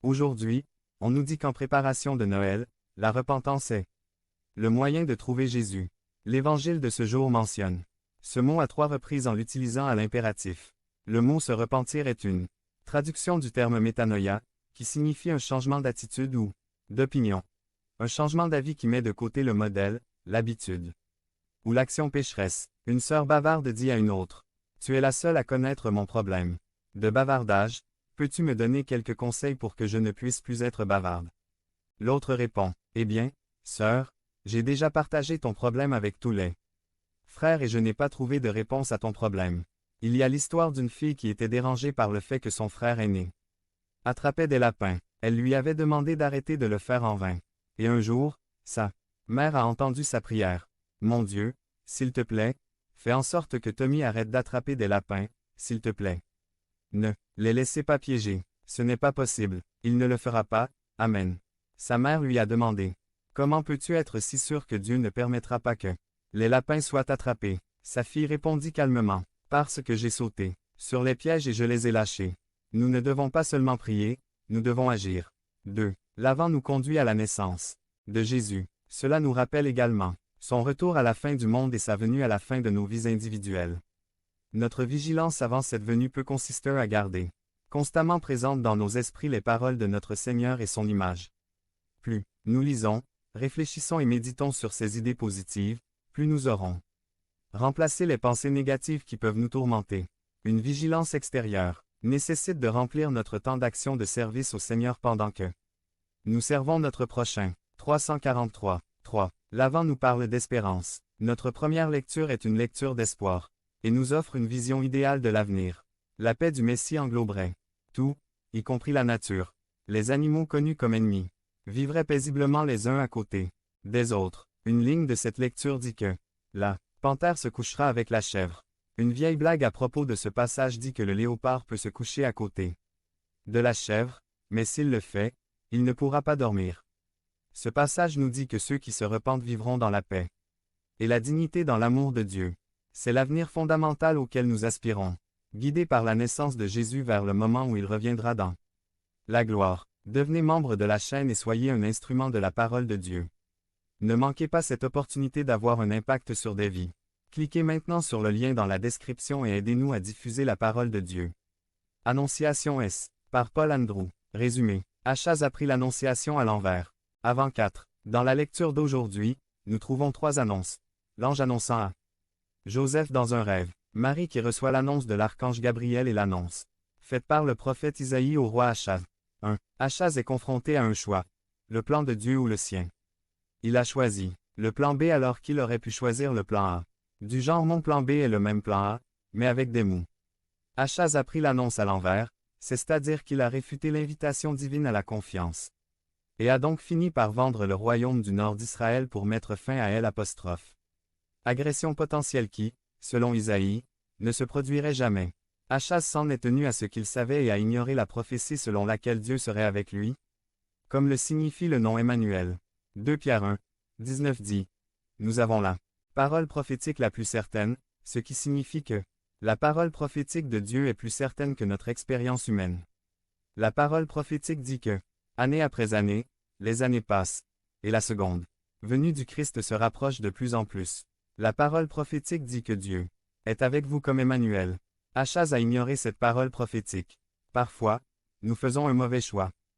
Aujourd'hui, on nous dit qu'en préparation de Noël, la repentance est le moyen de trouver Jésus. L'Évangile de ce jour mentionne ce mot à 3 reprises en l'utilisant à l'impératif. Le mot se repentir est une traduction du terme métanoïa, qui signifie un changement d'attitude ou d'opinion. Un changement d'avis qui met de côté le modèle, l'habitude. Ou l'action pécheresse. Une sœur bavarde dit à une autre: Tu es la seule à connaître mon problème de bavardage, peux-tu me donner quelques conseils pour que je ne puisse plus être bavarde? L'autre répond: Eh bien, sœur, j'ai déjà partagé ton problème avec tous les frères et je n'ai pas trouvé de réponse à ton problème. Il y a l'histoire d'une fille qui était dérangée par le fait que son frère aîné attrapait des lapins. Elle lui avait demandé d'arrêter de le faire en vain. Et un jour, sa mère a entendu sa prière. Mon Dieu, s'il te plaît, fais en sorte que Tommy arrête d'attraper des lapins, s'il te plaît. Ne les laissez pas piéger. Ce n'est pas possible. Il ne le fera pas. Amen. Sa mère lui a demandé: Comment peux-tu être si sûr que Dieu ne permettra pas que les lapins soient attrapés? Sa fille répondit calmement: Parce que j'ai sauté sur les pièges et je les ai lâchés. Nous ne devons pas seulement prier, nous devons agir. 2. L'Avent nous conduit à la naissance de Jésus. Cela nous rappelle également son retour à la fin du monde et sa venue à la fin de nos vies individuelles. Notre vigilance avant cette venue peut consister à garder constamment présente dans nos esprits les paroles de notre Seigneur et son image. Plus nous lisons, réfléchissons et méditons sur ces idées positives, plus nous aurons remplacé les pensées négatives qui peuvent nous tourmenter. Une vigilance extérieure nécessite de remplir notre temps d'action de service au Seigneur pendant que nous servons notre prochain. 343. 3. L'Avent nous parle d'espérance. Notre première lecture est une lecture d'espoir, et nous offre une vision idéale de l'avenir. La paix du Messie engloberait tout, y compris la nature. Les animaux connus comme ennemis vivraient paisiblement les uns à côté des autres. Une ligne de cette lecture dit que la panthère se couchera avec la chèvre. Une vieille blague à propos de ce passage dit que le léopard peut se coucher à côté de la chèvre, mais s'il le fait, il ne pourra pas dormir. Ce passage nous dit que ceux qui se repentent vivront dans la paix et la dignité dans l'amour de Dieu. C'est l'avenir fondamental auquel nous aspirons, guidés par la naissance de Jésus vers le moment où il reviendra dans la gloire. Devenez membre de la chaîne et soyez un instrument de la parole de Dieu. Ne manquez pas cette opportunité d'avoir un impact sur des vies. Cliquez maintenant sur le lien dans la description et aidez-nous à diffuser la parole de Dieu. Annonciation S. Par Paul Andrew. Résumé. Achaz a pris l'annonciation à l'envers. Avant 4. Dans la lecture d'aujourd'hui, nous trouvons 3 annonces. L'ange annonçant à Joseph dans un rêve. Marie qui reçoit l'annonce de l'archange Gabriel et l'annonce faite par le prophète Isaïe au roi Achaz. 1. Achaz est confronté à un choix. Le plan de Dieu ou le sien. Il a choisi le plan B alors qu'il aurait pu choisir le plan A. Du genre mon plan B est le même plan A, mais avec des mots. Achaz a pris l'annonce à l'envers, c'est-à-dire qu'il a réfuté l'invitation divine à la confiance. Et a donc fini par vendre le royaume du nord d'Israël pour mettre fin à elle. Agression potentielle qui, selon Isaïe, ne se produirait jamais. Achaz s'en est tenu à ce qu'il savait et a ignoré la prophétie selon laquelle Dieu serait avec lui, comme le signifie le nom Emmanuel. 2 Pierre 1, 19 dit: Nous avons la parole prophétique la plus certaine, ce qui signifie que la parole prophétique de Dieu est plus certaine que notre expérience humaine. La parole prophétique dit que, année après année, les années passent, et la seconde venue du Christ se rapproche de plus en plus. La parole prophétique dit que Dieu est avec vous comme Emmanuel. Achaz a ignoré cette parole prophétique. Parfois, nous faisons un mauvais choix.